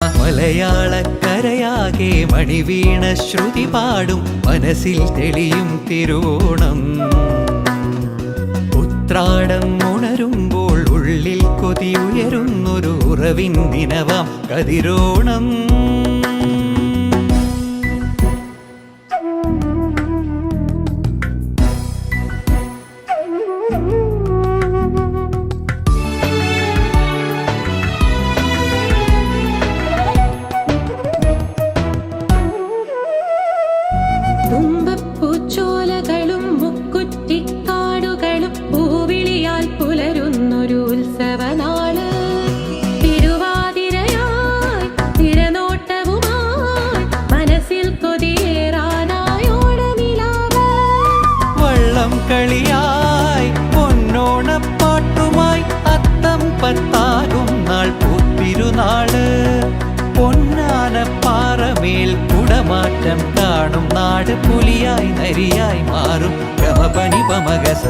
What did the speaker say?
മലയാളക്കരയാകെ മണിവീണ ശ്രുതി പാടും മനസ്സിൽ തെളിയും തിരുവോണം. ഉത്രാടം ഉണരുമ്പോൾ ഉള്ളിൽ കൊതിയുയരുന്നൊരു ഉറവിൻ ദിനവാം കതിരോണം. തുമ്പപ്പൂച്ചോലകളും മുക്കുറ്റിക്കാടുകളും പൂവിളിയാൽ പുലരുന്നൊരു ഉത്സവനാള്. തിരുവാതിരയായി തിരനോട്ടവുമായി മനസ്സിൽ കൊതിയേറാനായോടനിലാവ്. വള്ളം കളിയായി പൊന്നോണപ്പാട്ടുമായി അത്തം പത്താകും നാൾ പൂത്തിരുനാള്. പൊന്നാനപ്പാറമേൽ കുടമാറ്റം കാണും നാട് പുലിയായി നരിയായി മാറും. ഗമപനി പമഗ സ